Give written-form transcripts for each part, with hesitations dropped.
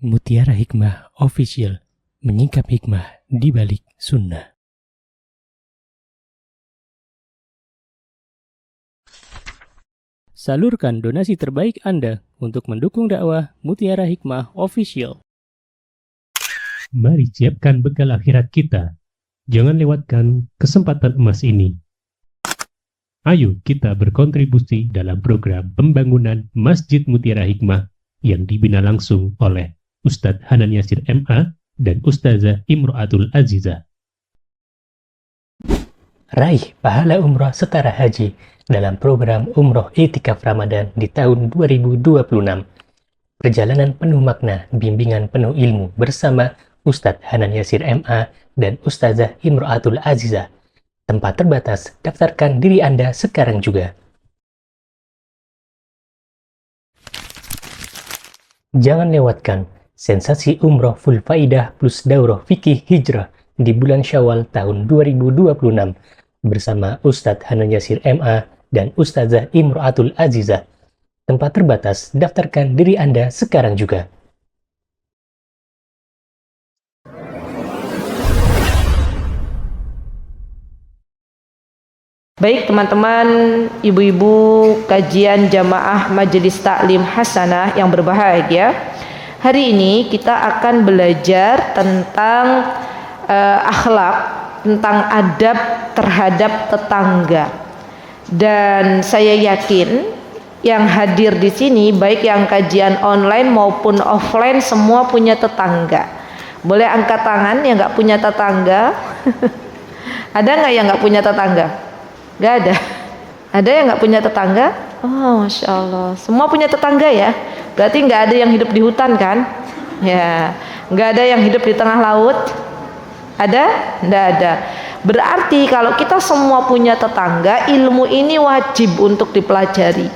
Mutiara Hikmah Official, menyingkap hikmah di balik sunnah. Salurkan donasi terbaik Anda untuk mendukung dakwah Mutiara Hikmah Official. Mari siapkan bekal akhirat kita. Jangan lewatkan kesempatan emas ini. Ayo kita berkontribusi dalam program pembangunan Masjid Mutiara Hikmah yang dibina langsung oleh Ustadz Hanan Yasir MA dan Ustazah Imro'atul Azizah. Raih pahala umroh setara haji dalam program Umroh Iktikaf Ramadan di tahun 2026. Perjalanan penuh makna, bimbingan penuh ilmu bersama Ustadz Hanan Yasir MA dan Ustazah Imro'atul Azizah. Tempat terbatas, daftarkan diri Anda sekarang juga. Jangan lewatkan sensasi umroh full faidah plus daurah fikih hijrah di bulan Syawal tahun 2026 bersama Ustadz Hanan Yasir MA dan Ustazah Imro'atul Azizah. Tempat terbatas, daftarkan diri Anda sekarang juga. Baik teman-teman, ibu-ibu kajian jamaah Majelis Taklim Hasanah yang berbahagia. Hari ini kita akan belajar tentang akhlak, tentang adab terhadap tetangga. Dan saya yakin yang hadir di sini, baik yang kajian online maupun offline, semua punya tetangga. Boleh angkat tangan yang nggak punya tetangga? Ada nggak yang nggak punya tetangga? Nggak ada. Ada yang nggak punya tetangga? Oh, masya Allah. Semua punya tetangga ya. Berarti nggak ada yang hidup di hutan kan? Ya, nggak ada yang hidup di tengah laut. Ada? Nggak ada. Berarti kalau kita semua punya tetangga, ilmu ini wajib untuk dipelajari.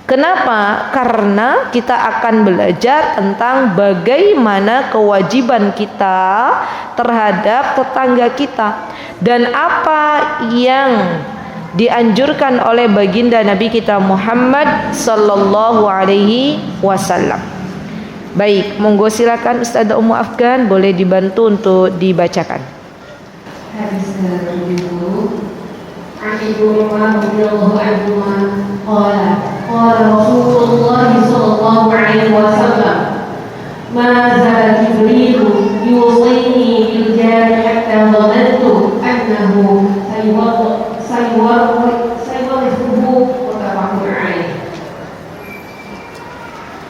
Kenapa? Karena kita akan belajar tentang bagaimana kewajiban kita terhadap tetangga kita dan apa yang dianjurkan oleh baginda Nabi kita Muhammad sallallahu alaihi wasallam. Baik, monggo silakan Ustazah Ummu Afgan, boleh dibantu untuk dibacakan. Hadis ke-70 An Ibnu Umar radhiyallahu anhu qala Rasulullah sallallahu alaihi wasallam ma zala Jibril yusini bil jari hatta dhanantu annahu sayuwarrifuhu mutafaqun alaih.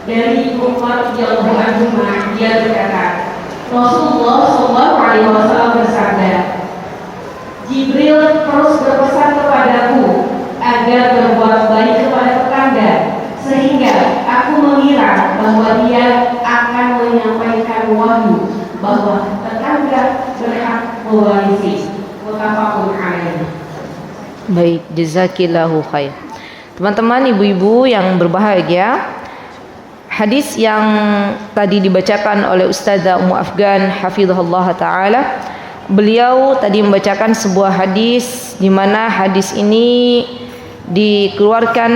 Dari Umar radhiyallahu anhu dia berkata, Rasulullah sallallahu alaihi wasallam bersabda, Jibril terus berpesan kepadaku agar berbuat baik kepada tetangga, sehingga aku mengira bahwa dia akan menyampaikan wahyu bahwa tetangga berhak mewarisi. Muttafaqun alaih. Baik, jazakillahu khair. Teman-teman, ibu-ibu yang berbahagia, hadis yang tadi dibacakan oleh Ustazah Ummu Afgan hafizahullah taala, beliau tadi membacakan sebuah hadis di mana hadis ini dikeluarkan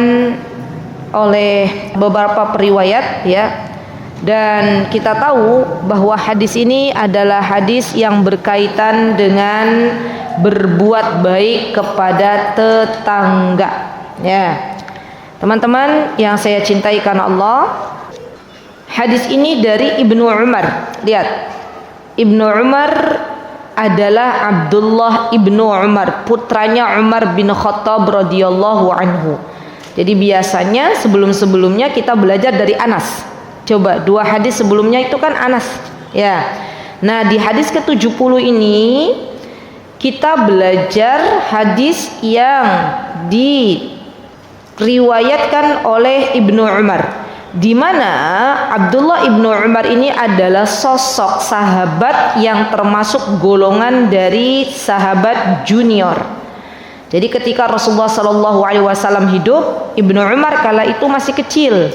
oleh beberapa periwayat ya. Dan kita tahu bahwa hadis ini adalah hadis yang berkaitan dengan berbuat baik kepada tetangga ya. Teman-teman yang saya cintai karena Allah, hadis ini dari Ibnu Umar. Lihat, Ibnu Umar adalah Abdullah ibnu Umar, putranya Umar bin Khattab radhiyallahu anhu. Jadi biasanya sebelum-sebelumnya kita belajar dari Anas. Coba dua hadis sebelumnya itu kan Anas ya. Nah di hadis ke-70 ini kita belajar hadis yang diriwayatkan oleh Ibnu Umar, di mana Abdullah ibnu Umar ini adalah sosok sahabat yang termasuk golongan dari sahabat junior. Jadi ketika Rasulullah Shallallahu Alaihi Wasallam hidup, Ibnu Umar kala itu masih kecil.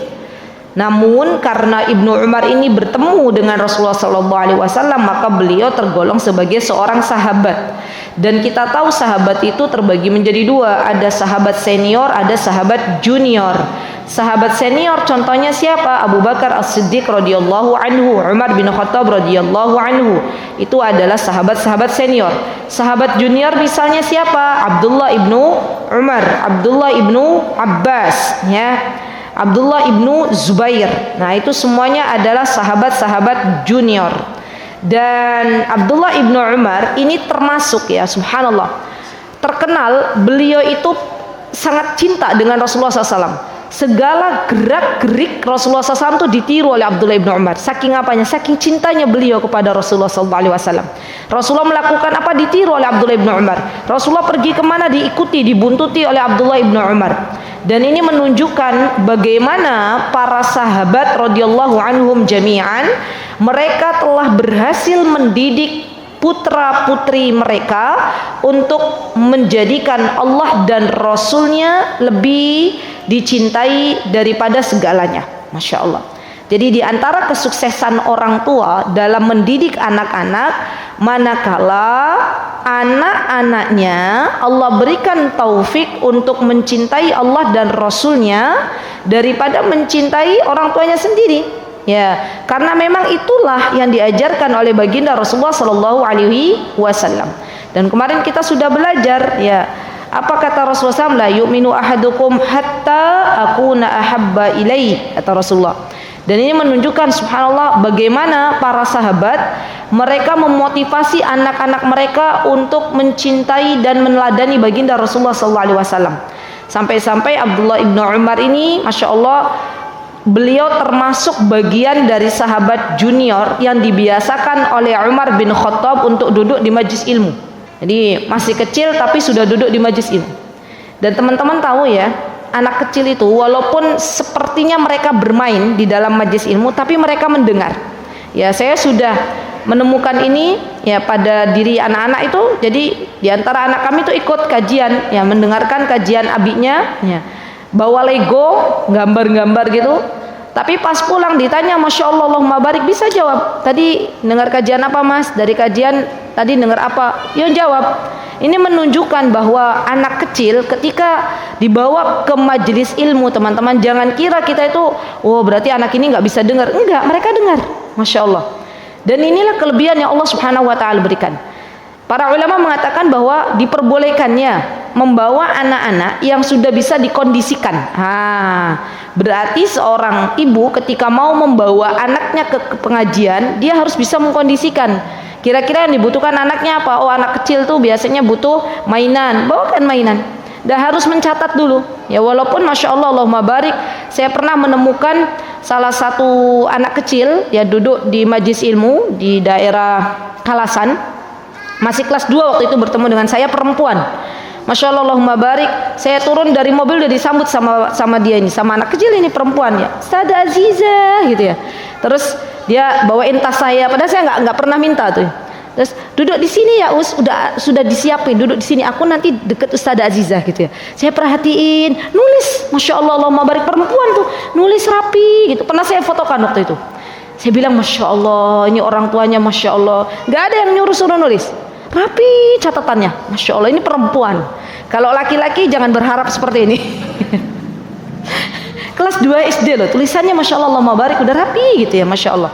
Namun karena Ibnu Umar ini bertemu dengan Rasulullah Shallallahu Alaihi Wasallam, maka beliau tergolong sebagai seorang sahabat. Dan kita tahu sahabat itu terbagi menjadi dua, ada sahabat senior, ada sahabat junior. Sahabat senior contohnya siapa? Abu Bakar As-Siddiq radhiyallahu anhu, Umar bin Khattab radhiyallahu anhu. Itu adalah sahabat-sahabat senior. Sahabat junior misalnya siapa? Abdullah ibnu Umar, Abdullah ibnu Abbas, ya. Abdullah ibnu Zubair. Nah, itu semuanya adalah sahabat-sahabat junior. Dan Abdullah ibnu Umar ini termasuk, ya, subhanallah, terkenal beliau itu sangat cinta dengan Rasulullah SAW. Segala gerak-gerik Rasulullah SAW itu ditiru oleh Abdullah ibnu Umar. Saking apanya? Saking cintanya beliau kepada Rasulullah SAW. Rasulullah melakukan apa? Ditiru oleh Abdullah ibnu Umar. Rasulullah pergi kemana? Diikuti, dibuntuti oleh Abdullah ibnu Umar. Dan ini menunjukkan bagaimana para sahabat radhiyallahu anhum jami'an, mereka telah berhasil mendidik putra-putri mereka untuk menjadikan Allah dan Rasulnya lebih dicintai daripada segalanya. Masya Allah. Jadi di antara kesuksesan orang tua dalam mendidik anak-anak, manakala anak-anaknya Allah berikan taufik untuk mencintai Allah dan Rasulnya daripada mencintai orang tuanya sendiri. Ya, karena memang itulah yang diajarkan oleh baginda Rasulullah Sallallahu Alaihi Wasallam. Dan kemarin kita sudah belajar, ya, apa kata Rasulullah SAW? La yu'minu ahadukum hatta akuna ahabba ilaih, kata Rasulullah. Dan ini menunjukkan subhanallah bagaimana para sahabat mereka memotivasi anak-anak mereka untuk mencintai dan meneladani baginda Rasulullah Sallallahu Alaihi Wasallam. Sampai-sampai Abdullah ibnu Umar ini, masya Allah, beliau termasuk bagian dari sahabat junior yang dibiasakan oleh Umar bin Khattab untuk duduk di majlis ilmu. Jadi masih kecil tapi sudah duduk di majlis ilmu. Dan teman-teman tahu, ya, anak kecil itu walaupun sepertinya mereka bermain di dalam majlis ilmu, tapi mereka mendengar. Ya, saya sudah menemukan ini, ya, pada diri anak-anak itu. Jadi di antara anak kami itu ikut kajian, ya, mendengarkan kajian abinya, ya, bawa Lego, gambar-gambar gitu. Tapi pas pulang ditanya, Masya Allah, Allahumma barik, bisa jawab. Tadi dengar kajian apa, Mas? Dari kajian tadi dengar apa? Ya, jawab. Ini menunjukkan bahwa anak kecil ketika dibawa ke majelis ilmu, teman-teman, jangan kira kita itu, oh berarti anak ini nggak bisa dengar. Enggak, mereka dengar. Masya Allah. Dan inilah kelebihan yang Allah Subhanahu Wa Taala berikan. Para ulama mengatakan bahwa diperbolehkannya membawa anak-anak yang sudah bisa dikondisikan. Berarti seorang ibu ketika mau membawa anaknya ke pengajian, dia harus bisa mengkondisikan. Kira-kira yang dibutuhkan anaknya apa? Oh, anak kecil tuh biasanya butuh mainan, bawakan mainan. Dan harus mencatat dulu. Ya, walaupun Masya Allah, Allahumma barik, saya pernah menemukan salah satu anak kecil, ya, duduk di majlis ilmu di daerah Kalasan, masih kelas 2 waktu itu, bertemu dengan saya, perempuan. Masya Allah, Allahumma barik, saya turun dari mobil udah disambut sama dia ini, sama anak kecil ini, perempuan, ya, Ustazah Aziza gitu, ya. Terus dia bawain tas saya, padahal saya nggak pernah minta tuh. Terus duduk di sini ya Us, sudah disiapin, duduk di sini, aku nanti deket Ustazah Aziza gitu, ya. Saya perhatiin, nulis, Masya Allah, Allahumma barik, perempuan tuh nulis rapi gitu. Pernah saya fotokan waktu itu. Saya bilang, Masya Allah, ini orang tuanya, Masya Allah, nggak ada yang nyuruh-suruh nulis, rapi catatannya, Masya Allah, ini perempuan. Kalau laki-laki jangan berharap seperti ini. Kelas 2 SD loh, tulisannya Masya Allah, Allahumma barik, udah rapi gitu, ya, Masya Allah,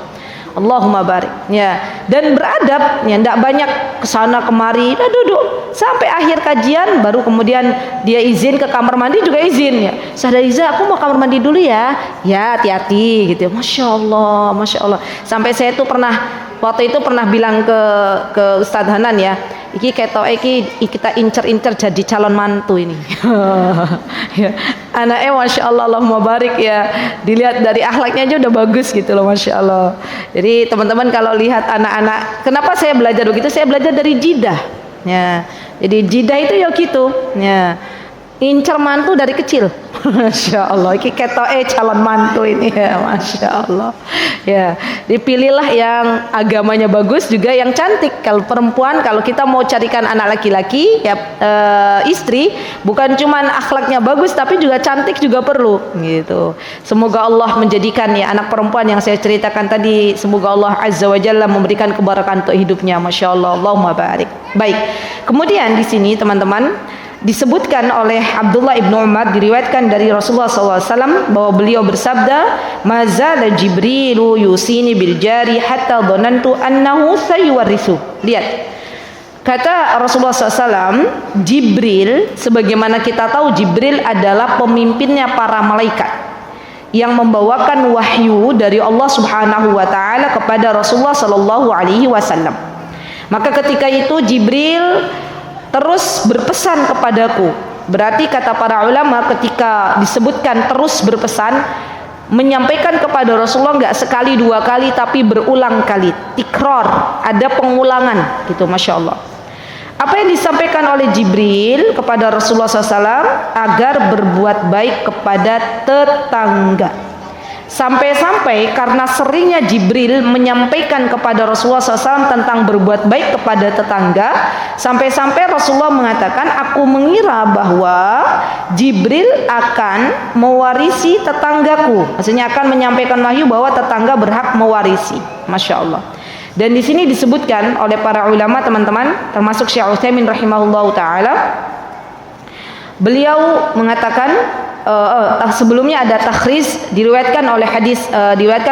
Allahumma barik, ya. Dan beradab, ya, tidak banyak kesana kemari, udah duduk sampai akhir kajian, baru kemudian dia izin ke kamar mandi, juga izin, ya, Ustazah Iza, aku mau kamar mandi dulu, ya, ya, hati-hati gitu, ya. Masya Allah, Masya Allah. Sampai saya tuh waktu itu pernah bilang ke Ustadz Hanan, ya, iki kita incer-incer jadi calon mantu ini. Ya, anaknya Masya Allah, Allahumma barik, ya, dilihat dari akhlaknya aja udah bagus gitu loh, Masya Allah. Jadi teman-teman kalau lihat anak-anak, kenapa saya belajar begitu? Saya belajar dari jidah, ya. Jadi jidah itu ya gitu, ya, incer mantu dari kecil. Masya Allah, ini ketoke calon mantu ini, ya, Masya Allah, ya. Dipilihlah yang agamanya bagus, juga yang cantik. Kalau perempuan, kalau kita mau carikan anak laki-laki, ya, istri, bukan cuman akhlaknya bagus, tapi juga cantik juga perlu, gitu. Semoga Allah menjadikan, ya, anak perempuan yang saya ceritakan tadi, semoga Allah Azza wa Jalla memberikan keberkahan untuk hidupnya. Masya Allah, Allahumma barik. Baik. Kemudian di sini teman-teman, disebutkan oleh Abdullah ibn Umar, diriwayatkan dari Rasulullah SAW bahwa beliau bersabda, mazala Jibrilu yusini bil jari hatta dhanantu annahu sayuwarrisu. Lihat, kata Rasulullah SAW, Jibril, sebagaimana kita tahu Jibril adalah pemimpinnya para malaikat yang membawakan wahyu dari Allah Subhanahu wa taala kepada Rasulullah sallallahu alaihi wasallam. Maka ketika itu Jibril terus berpesan kepadaku. Berarti kata para ulama, ketika disebutkan terus berpesan, menyampaikan kepada Rasulullah nggak sekali dua kali, tapi berulang kali, tikror, ada pengulangan gitu, masya Allah. Apa yang disampaikan oleh Jibril kepada Rasulullah SAW? Agar berbuat baik kepada tetangga. Sampai-sampai karena seringnya Jibril menyampaikan kepada Rasulullah SAW tentang berbuat baik kepada tetangga, sampai-sampai Rasulullah mengatakan, aku mengira bahwa Jibril akan mewarisi tetanggaku. Maksudnya akan menyampaikan wahyu bahwa tetangga berhak mewarisi. Masya Allah. Dan di sini disebutkan oleh para ulama, teman-teman, termasuk Syekh Utsaimin rahimahullahu taala, beliau mengatakan, sebelumnya ada takhriz, diriwayatkan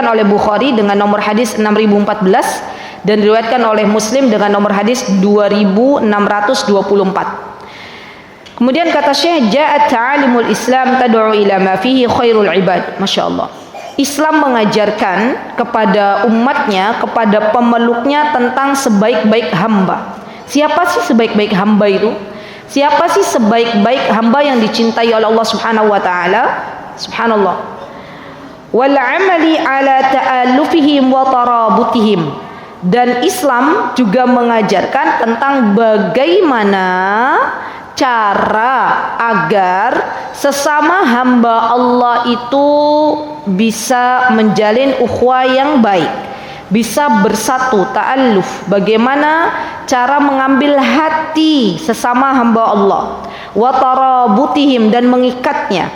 oleh Bukhari dengan nomor hadis 6014 dan diriwayatkan oleh Muslim dengan nomor hadis 2624. Kemudian kata Syekh, ja'at ta'alimul Islam tad'u ila ma fihi khairul ibad. Masya Allah, Islam mengajarkan kepada umatnya, kepada pemeluknya tentang sebaik-baik hamba. Siapa sih sebaik-baik hamba itu? Siapa sih sebaik-baik hamba yang dicintai oleh Allah Subhanahu wa taala? Subhanallah. Wal 'amali 'ala ta'allufihim wa tarabutihim. Dan Islam juga mengajarkan tentang bagaimana cara agar sesama hamba Allah itu bisa menjalin ukhuwah yang baik, bisa bersatu, ta'alluf, bagaimana cara mengambil hati sesama hamba Allah, wa tarabutihim, dan mengikatnya.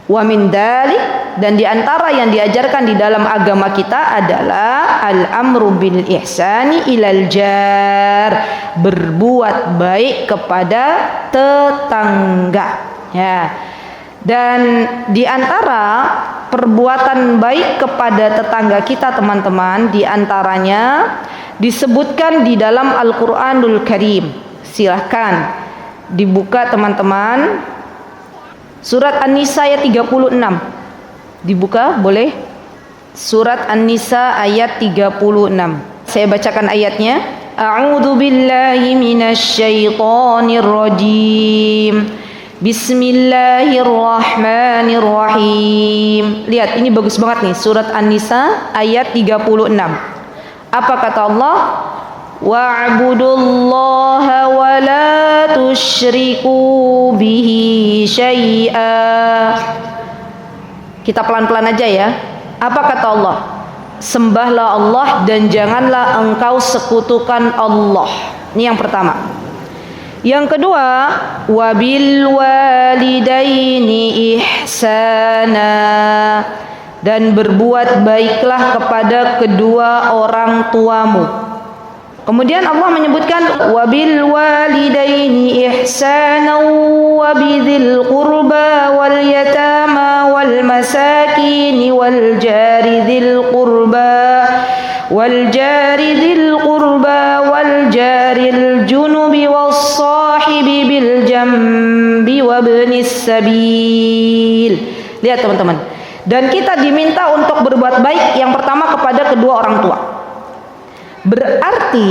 Wa min dalik, dan diantara yang diajarkan di dalam agama kita adalah al-amru bil ihsani ilal jar, berbuat baik kepada tetangga, ya. Dan diantara perbuatan baik kepada tetangga kita, teman-teman, diantaranya disebutkan di dalam Al-Quranul Karim. Silahkan dibuka, teman-teman, surat An-Nisa ayat 36. Dibuka, boleh? Surat An-Nisa ayat 36. Saya bacakan ayatnya. A'udzu billahi minasy syaithanir rajim. Bismillahirrahmanirrahim. Lihat, ini bagus banget nih, surat An-Nisa ayat 36. Apa kata Allah? Wa'budullaha wa la tusyriku bihi syai'a. Kita pelan-pelan aja ya. Apa kata Allah? Sembahlah Allah dan janganlah engkau sekutukan Allah. Ini yang pertama. Yang kedua, wabil walidaini ihsana, dan berbuat baiklah kepada kedua orang tuamu. Kemudian Allah menyebutkan wabil walidaini ihsana wa bidzil qurba wal yatama wal masakin wal jari dzil qurba wal jari dzil qurba wal jaril junubi was sahibi bil jambi wabnis sabil. Lihat, teman-teman. Dan kita diminta untuk berbuat baik yang pertama kepada kedua orang tua. Berarti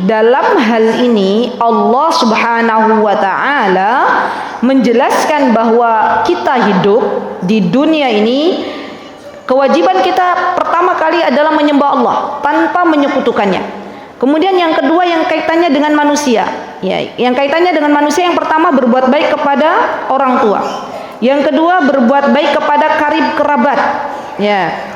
dalam hal ini Allah Subhanahu wa taala menjelaskan bahwa kita hidup di dunia ini, kewajiban kita pertama kali adalah menyembah Allah tanpa menyekutukannya. Kemudian yang kedua yang kaitannya dengan manusia. Ya, yang kaitannya dengan manusia, yang pertama berbuat baik kepada orang tua. Yang kedua berbuat baik kepada karib kerabat. Ya.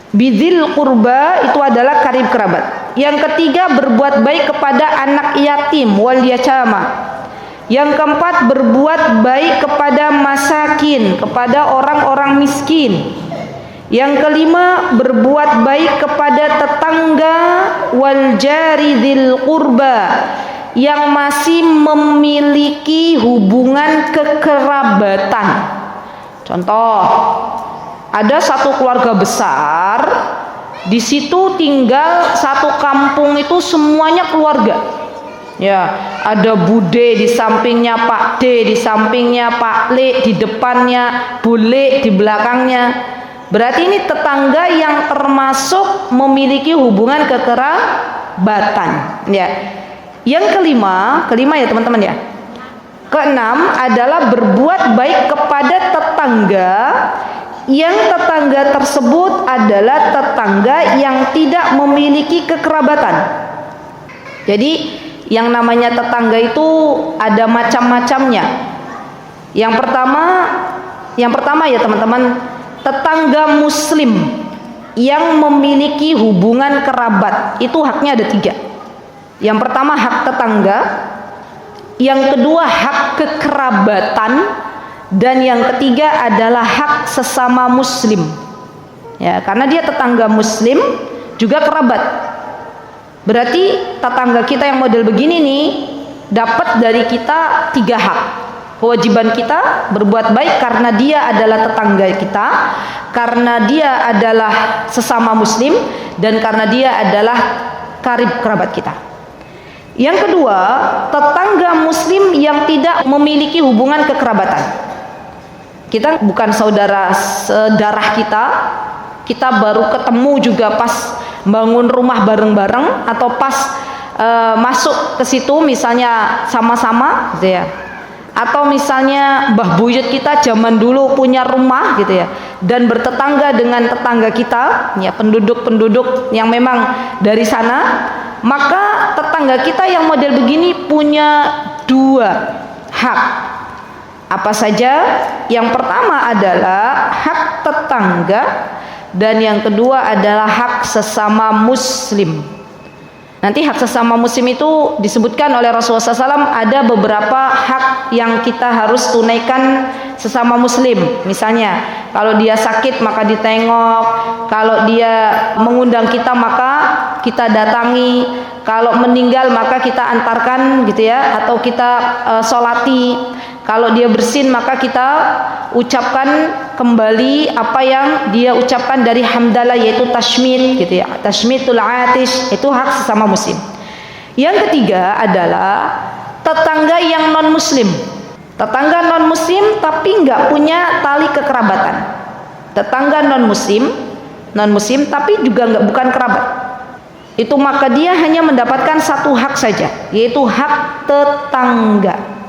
Bidzil qurba itu adalah karib kerabat. Yang ketiga berbuat baik kepada anak yatim wal yatama. Yang keempat berbuat baik kepada masakin, kepada orang-orang miskin. Yang kelima berbuat baik kepada tetangga wal jari dzil qurba. yang masih memiliki hubungan kekerabatan. Contoh, ada satu keluarga besar, di situ tinggal satu kampung itu semuanya keluarga. Ya, ada Bude di sampingnya Pak D, di sampingnya Pak Le, di depannya Bule, di belakangnya. Berarti ini tetangga yang termasuk memiliki hubungan kekerabatan. Ya. Yang kelima ya teman-teman ya. Keenam adalah berbuat baik kepada tetangga yang tetangga tersebut adalah tetangga yang tidak memiliki kekerabatan. Jadi yang namanya tetangga itu ada macam-macamnya. Yang pertama ya teman-teman, tetangga muslim yang memiliki hubungan kerabat itu haknya ada 3. Yang pertama hak tetangga, yang kedua hak kekerabatan, dan yang ketiga adalah hak sesama muslim. Ya, karena dia tetangga muslim juga kerabat. Berarti tetangga kita yang model begini nih dapat dari kita 3 hak. Kewajiban kita berbuat baik karena dia adalah tetangga kita, karena dia adalah sesama muslim, dan karena dia adalah karib kerabat kita. Yang kedua, tetangga muslim yang tidak memiliki hubungan kekerabatan. Kita bukan saudara sedarah kita, kita baru ketemu juga pas bangun rumah bareng-bareng atau pas masuk ke situ misalnya sama-sama gitu ya. Atau misalnya mbah buyut kita zaman dulu punya rumah gitu ya, dan bertetangga dengan tetangga kita ya, penduduk-penduduk yang memang dari sana, maka tetangga kita yang model begini punya 2 hak. Apa saja? Yang pertama adalah hak tetangga, dan yang kedua adalah hak sesama muslim. Nanti hak sesama muslim itu disebutkan oleh Rasulullah SAW, ada beberapa hak yang kita harus tunaikan sesama muslim. Misalnya kalau dia sakit maka ditengok, kalau dia mengundang kita maka kita datangi, kalau meninggal maka kita antarkan gitu ya, atau kita sholati. Kalau dia bersin maka kita ucapkan kembali apa yang dia ucapkan dari hamdalah, yaitu tashmid gitu ya, tashmidul atish, itu hak sesama muslim. Yang ketiga adalah tetangga yang non muslim. Tetangga non muslim tapi nggak punya tali kekerabatan. Tetangga non muslim tapi juga bukan kerabat. Itu maka dia hanya mendapatkan 1 hak saja, yaitu hak tetangga.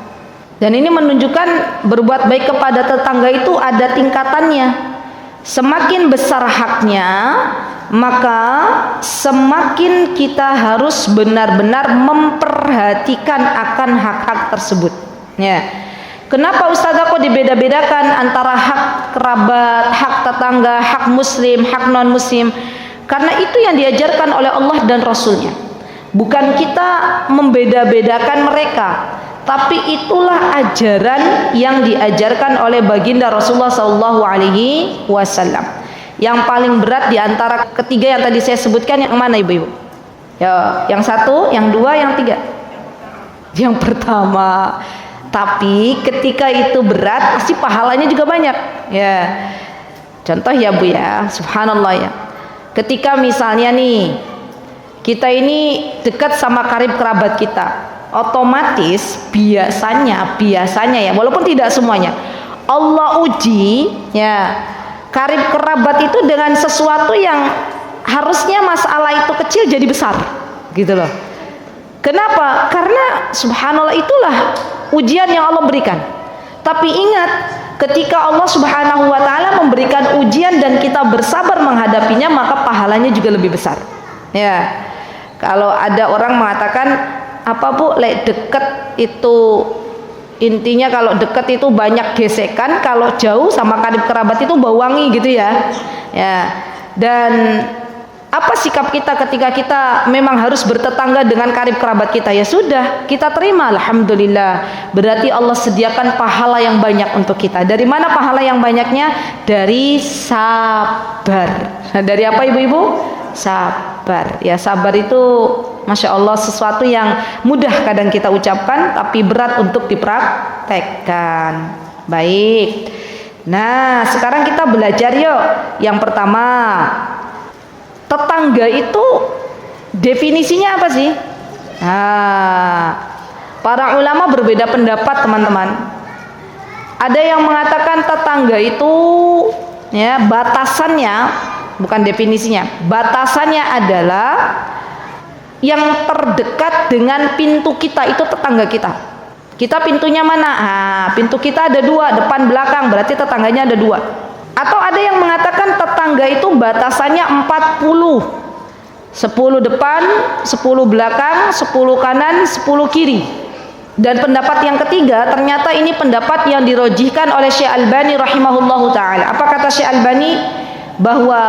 Dan ini menunjukkan berbuat baik kepada tetangga itu ada tingkatannya. Semakin besar haknya, maka semakin kita harus benar-benar memperhatikan akan hak-hak tersebut. Ya. Kenapa Ustazah kok dibeda-bedakan antara hak kerabat, hak tetangga, hak muslim, hak non muslim? Karena itu yang diajarkan oleh Allah dan Rasulnya. Bukan kita membeda-bedakan mereka, tapi itulah ajaran yang diajarkan oleh baginda Rasulullah SAW. Yang paling berat di antara ketiga yang tadi saya sebutkan yang mana ibu-ibu? Ya, yang 1, yang 2, yang 3. Yang pertama. Tapi ketika itu berat, pasti pahalanya juga banyak. Ya, contoh ya bu ya, subhanallah ya. Ketika misalnya nih kita ini dekat sama karib kerabat kita, otomatis biasanya ya, walaupun tidak semuanya, Allah uji ya karib kerabat itu dengan sesuatu yang harusnya masalah itu kecil jadi besar gitu loh. Kenapa? Karena subhanallah itulah ujian yang Allah berikan. Tapi ingat, ketika Allah subhanahu wa ta'ala memberikan ujian dan kita bersabar menghadapinya, maka pahalanya juga lebih besar. Ya, kalau ada orang mengatakan, apa bu, deket itu intinya kalau deket itu banyak gesekan, kalau jauh sama karib kerabat itu bau wangi gitu ya. Ya, dan apa sikap kita ketika kita memang harus bertetangga dengan karib kerabat kita? Ya sudah, kita terima, alhamdulillah. Berarti Allah sediakan pahala yang banyak untuk kita. Dari mana pahala yang banyaknya? Dari sabar. Nah, dari apa ibu-ibu? Sabar. Ya, sabar itu Masya Allah, sesuatu yang mudah kadang kita ucapkan tapi berat untuk dipraktekkan. Baik. Nah, sekarang kita belajar yuk. Yang pertama, tetangga itu definisinya apa sih? Nah, para ulama berbeda pendapat, teman-teman. Ada yang mengatakan tetangga itu ya batasannya, bukan definisinya, batasannya adalah yang terdekat dengan pintu kita, itu tetangga kita. Kita pintunya mana? Pintu kita ada 2, depan belakang, berarti tetangganya ada 2. Atau ada yang mengatakan tetangga itu batasannya 40. 10 depan, 10 belakang, 10 kanan, 10 kiri. Dan pendapat yang ketiga, ternyata ini pendapat yang dirojihkan oleh Syekh Albani rahimahullahu ta'ala. Apa kata Syekh Albani? Bahwa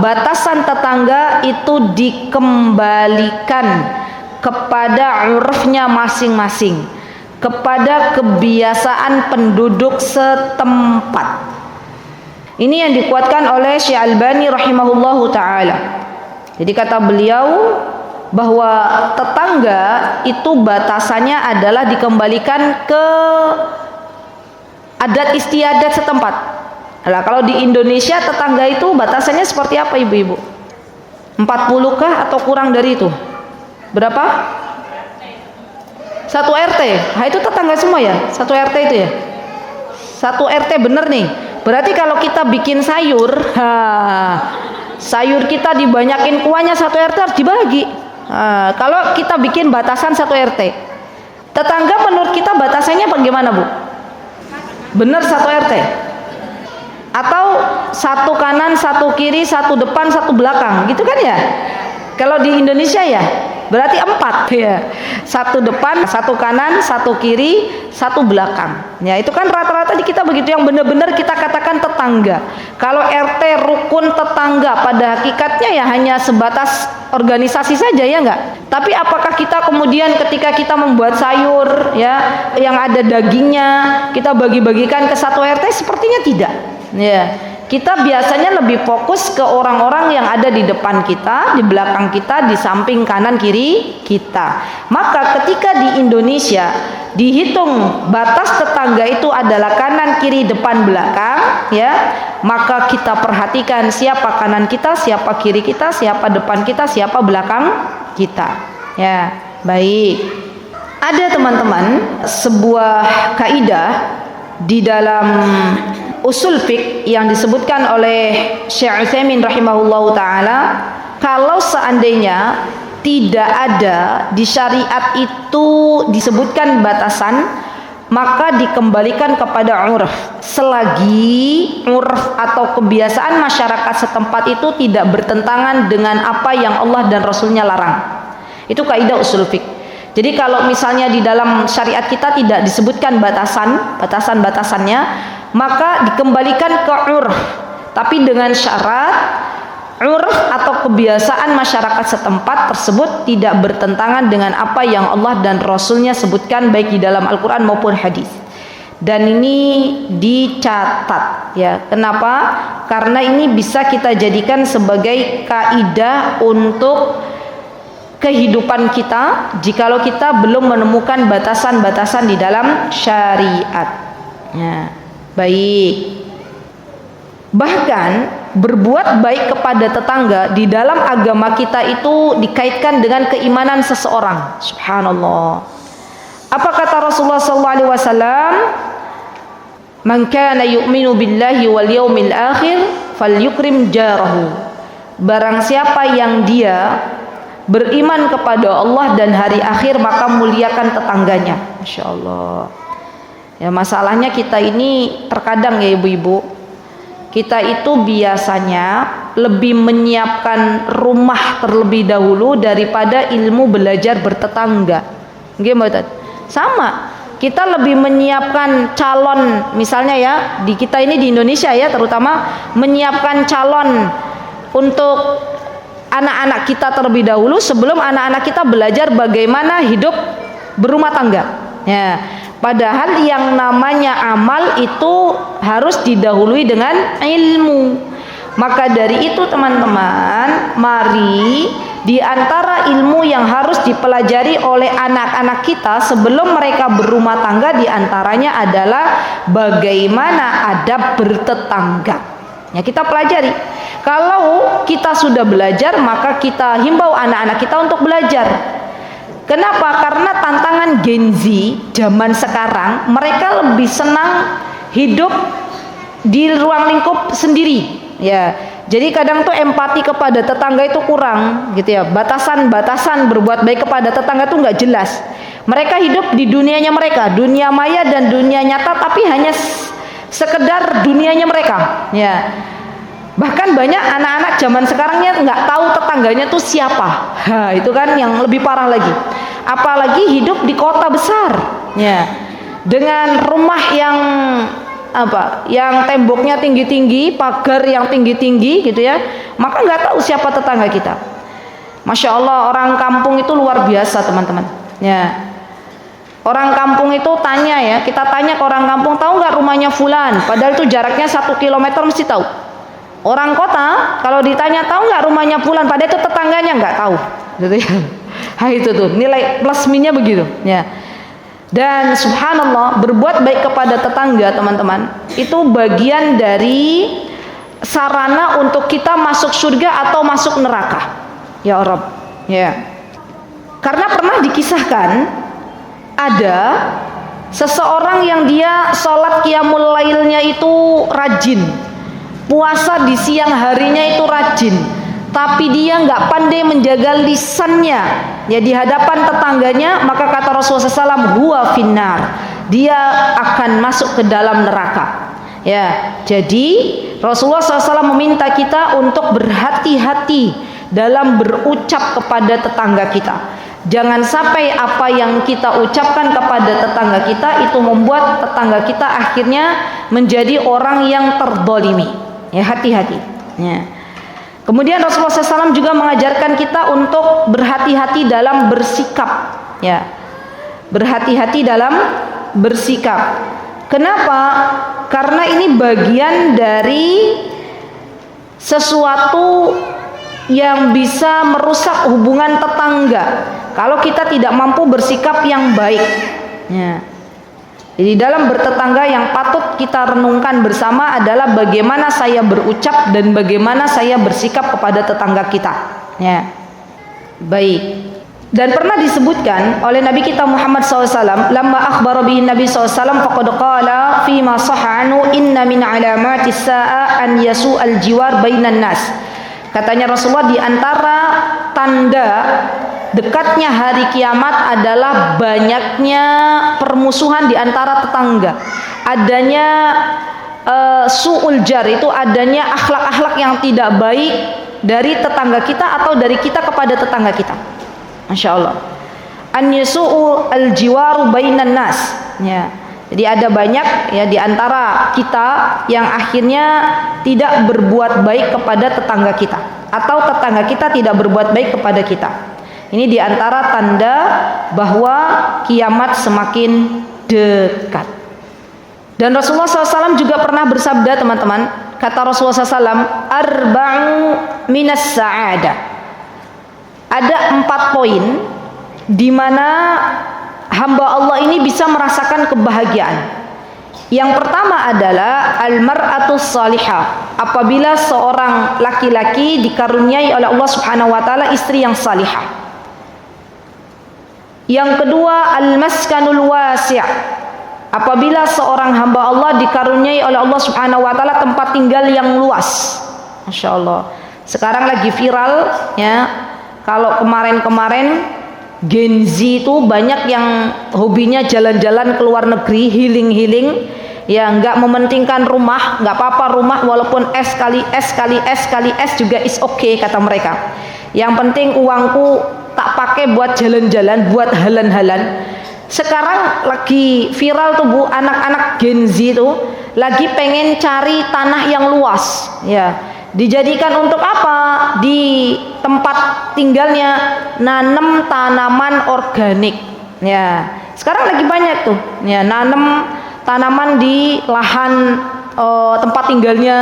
batasan tetangga itu dikembalikan kepada urufnya masing-masing, kepada kebiasaan penduduk setempat. Ini yang dikuatkan oleh Syekh Albani rahimahullahu ta'ala. Jadi kata beliau bahwa tetangga itu batasannya adalah dikembalikan ke adat istiadat setempat. Nah, kalau di Indonesia tetangga itu batasannya seperti apa ibu-ibu? 40 kah atau kurang dari itu? Berapa? 1 RT. Nah, itu tetangga semua ya? 1 RT itu ya? 1 RT bener nih. Berarti kalau kita bikin sayur, sayur kita dibanyakin kuahnya 1 RT harus dibagi. Kalau kita bikin batasan 1 RT, tetangga menurut kita batasannya bagaimana, Bu? Bener 1 RT? Atau 1 kanan, 1 kiri, 1 depan, 1 belakang, gitu kan ya? Kalau di Indonesia ya, berarti 4 ya. 1 depan, 1 kanan, 1 kiri, 1 belakang. Ya, itu kan rata-rata di kita begitu, yang benar-benar kita katakan tetangga. Kalau RT rukun tetangga pada hakikatnya ya hanya sebatas organisasi saja, ya enggak? Tapi apakah kita kemudian ketika kita membuat sayur ya yang ada dagingnya, kita bagi-bagikan ke 1 RT? Sepertinya tidak. Ya, kita biasanya lebih fokus ke orang-orang yang ada di depan kita, di belakang kita, di samping kanan kiri kita. Maka ketika di Indonesia dihitung batas tetangga itu adalah kanan kiri depan belakang, ya, maka kita perhatikan siapa kanan kita, siapa kiri kita, siapa depan kita, siapa belakang kita. Ya, baik. Ada teman-teman sebuah kaidah di dalam usul fiqh yang disebutkan oleh Syekh Utsaimin rahimahullahu ta'ala, kalau seandainya tidak ada di syariat itu disebutkan batasan, maka dikembalikan kepada urf, selagi urf atau kebiasaan masyarakat setempat itu tidak bertentangan dengan apa yang Allah dan Rasulnya larang. Itu kaidah usul fiqh. Jadi kalau misalnya di dalam syariat kita tidak disebutkan batasannya, maka dikembalikan ke urf, tapi dengan syarat urf atau kebiasaan masyarakat setempat tersebut tidak bertentangan dengan apa yang Allah dan Rasulnya sebutkan baik di dalam Al-Quran maupun hadis. Dan ini dicatat ya. Kenapa? Karena ini bisa kita jadikan sebagai kaidah untuk kehidupan kita jikalau kita belum menemukan batasan-batasan di dalam syariat ya. Baik. Bahkan berbuat baik kepada tetangga di dalam agama kita itu dikaitkan dengan keimanan seseorang. Subhanallah. Apa kata Rasulullah sallallahu alaihi wasallam? Man kana yu'minu billahi wal yawmil akhir falyukrim jarahu. Barang siapa yang dia beriman kepada Allah dan hari akhir, maka muliakan tetangganya. Masya Allah. Ya, masalahnya kita ini terkadang ya ibu-ibu, kita itu biasanya lebih menyiapkan rumah terlebih dahulu daripada ilmu belajar bertetangga. Gimana? Sama, kita lebih menyiapkan calon, misalnya ya di kita ini di Indonesia ya terutama, menyiapkan calon untuk anak-anak kita terlebih dahulu sebelum anak-anak kita belajar bagaimana hidup berumah tangga ya. Padahal yang namanya amal itu harus didahului dengan ilmu. Maka dari itu teman-teman, mari di antara ilmu yang harus dipelajari oleh anak-anak kita sebelum mereka berumah tangga, di antaranya adalah bagaimana adab bertetangga. Ya, kita pelajari. Kalau kita sudah belajar, maka kita himbau anak-anak kita untuk belajar. Kenapa? Karena tantangan Gen Z zaman sekarang, mereka lebih senang hidup di ruang lingkup sendiri. Ya, jadi kadang tuh empati kepada tetangga itu kurang, gitu ya. Batasan-batasan berbuat baik kepada tetangga tuh nggak jelas. Mereka hidup di dunianya mereka, dunia maya dan dunia nyata, tapi hanya sekedar dunianya mereka. Ya, bahkan banyak anak-anak zaman sekarangnya nggak tahu tetangganya tuh siapa. Itu kan yang lebih parah lagi. Apalagi hidup di kota besar, ya, dengan rumah yang yang temboknya tinggi-tinggi, pagar yang tinggi-tinggi, gitu ya, maka nggak tahu siapa tetangga kita. Masya Allah, orang kampung itu luar biasa, teman-teman. Ya, orang kampung itu tanya, ya, kita tanya ke orang kampung, tahu nggak rumahnya fulan? Padahal itu jaraknya 1 kilometer mesti tahu. Orang kota kalau ditanya tahu nggak rumahnya fulan, padahal itu tetangganya nggak tahu, gitu ya. Itu tuh nilai plus minusnya begitu, ya. Dan subhanallah, berbuat baik kepada tetangga, teman-teman, itu bagian dari sarana untuk kita masuk surga atau masuk neraka. Ya Rabb, ya. Karena pernah dikisahkan ada seseorang yang dia sholat qiyamul lailnya itu rajin, puasa di siang harinya itu rajin, tapi dia nggak pandai menjaga lisannya, ya, di hadapan tetangganya, maka kata Rasulullah SAW, huwa finnar, dia akan masuk ke dalam neraka. Ya, jadi Rasulullah SAW meminta kita untuk berhati-hati dalam berucap kepada tetangga kita. Jangan sampai apa yang kita ucapkan kepada tetangga kita itu membuat tetangga kita akhirnya menjadi orang yang terdolimi. Ya, hati-hati. Ya. Kemudian Rasulullah SAW juga mengajarkan kita untuk berhati-hati dalam bersikap, ya, berhati-hati dalam bersikap. Kenapa? Karena ini bagian dari sesuatu yang bisa merusak hubungan tetangga kalau kita tidak mampu bersikap yang baik. Ya. Jadi dalam bertetangga yang patut kita renungkan bersama adalah bagaimana saya berucap dan bagaimana saya bersikap kepada tetangga kita. Ya, baik. Dan pernah disebutkan oleh Nabi kita Muhammad SAW, lamma akhbara bihi Nabi SAW, faqad qala fima sahanu inna min alamatis sa'a an yasu'al jiwar bainan nas. Katanya Rasulullah, di antara tanda dekatnya hari kiamat adalah banyaknya permusuhan di antara tetangga, adanya su'ul jar, itu adanya akhlak-akhlak yang tidak baik dari tetangga kita atau dari kita kepada tetangga kita. Masya Allah. An yasu'u al-jiwaru bainan nas. Ya. Jadi ada banyak, ya, di antara kita yang akhirnya tidak berbuat baik kepada tetangga kita, atau tetangga kita tidak berbuat baik kepada kita. Ini di antara tanda bahwa kiamat semakin dekat. Dan Rasulullah SAW juga pernah bersabda, teman-teman, kata Rasulullah SAW, arba'u minas sa'adah. Ada 4 poin di mana hamba Allah ini bisa merasakan kebahagiaan. Yang pertama adalah al-mar'atus salihah, apabila seorang laki-laki dikaruniai oleh Allah Subhanahu wa taala istri yang salihah. Yang kedua, al-maskanul wasi', apabila seorang hamba Allah dikaruniai oleh Allah Subhanahu wa taala tempat tinggal yang luas. Masya Allah. Sekarang lagi viral, ya. Kalau kemarin-kemarin Gen Z itu banyak yang hobinya jalan-jalan ke luar negeri, healing-healing, ya, nggak mementingkan rumah, nggak apa-apa rumah walaupun S kali S juga is okay, kata mereka. Yang penting uangku tak pakai buat jalan-jalan, buat halan-halan. Sekarang lagi viral tuh Bu, anak-anak Gen Z itu lagi pengen cari tanah yang luas, ya, dijadikan untuk apa? Di tempat tinggalnya nanam tanaman organik. Ya, sekarang lagi banyak tuh, ya, nanam tanaman di lahan tempat tinggalnya,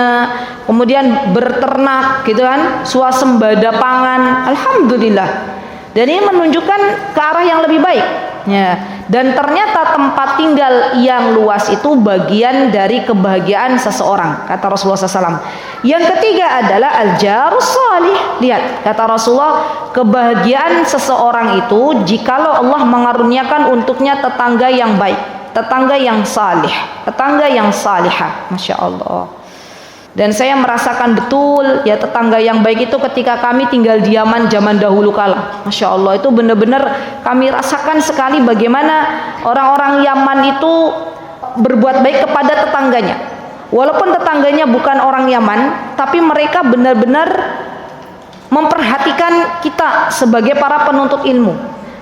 kemudian berternak gitu kan, swasembada pangan, alhamdulillah. Dan ini menunjukkan ke arah yang lebih baik ya. Dan ternyata tempat tinggal yang luas itu bagian dari kebahagiaan seseorang, kata Rasulullah SAW. Yang ketiga adalah al-jarus salih. Lihat, kata Rasulullah, kebahagiaan seseorang itu jikalau Allah mengaruniakan untuknya tetangga yang baik, tetangga yang salih, tetangga yang salihah. Masya Allah. Dan saya merasakan betul ya tetangga yang baik itu ketika kami tinggal di Yaman zaman dahulu kala. Masya Allah, itu benar-benar kami rasakan sekali bagaimana orang-orang Yaman itu berbuat baik kepada tetangganya. Walaupun tetangganya bukan orang Yaman, tapi mereka benar-benar memperhatikan kita sebagai para penuntut ilmu.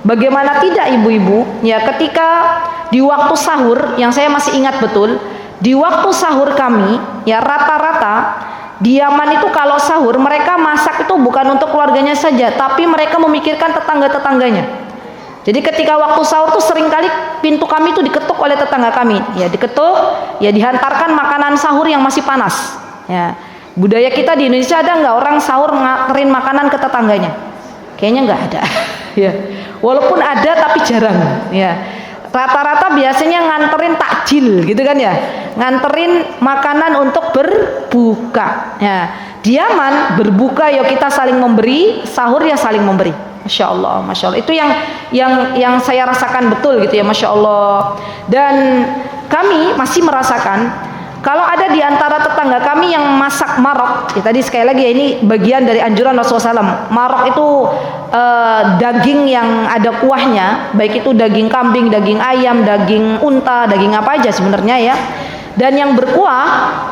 Bagaimana tidak ibu-ibu ya, ketika di waktu sahur, yang saya masih ingat betul, di waktu sahur kami ya, rata-rata di Yaman itu kalau sahur mereka masak itu bukan untuk keluarganya saja, tapi mereka memikirkan tetangga-tetangganya. Jadi ketika waktu sahur tuh seringkali pintu kami itu diketuk oleh tetangga kami ya, diketuk ya, dihantarkan makanan sahur yang masih panas ya. Budaya kita di Indonesia ada nggak orang sahur nganterin makanan ke tetangganya? Kayaknya nggak ada ya. Walaupun ada tapi jarang ya. Rata-rata biasanya nganterin takjil gitu kan ya, nganterin makanan untuk berbuka ya. Di Yaman berbuka ya kita saling memberi, sahur ya saling memberi. Masya Allah, Masya Allah. Itu yang saya rasakan betul gitu ya, Masya Allah. Dan kami masih merasakan kalau ada di antara tetangga kami yang masak marok ya, tadi sekali lagi ya, ini bagian dari anjuran Rasulullah SAW. Marok itu daging yang ada kuahnya, baik itu daging kambing, daging ayam, daging unta, daging apa aja sebenarnya ya, dan yang berkuah,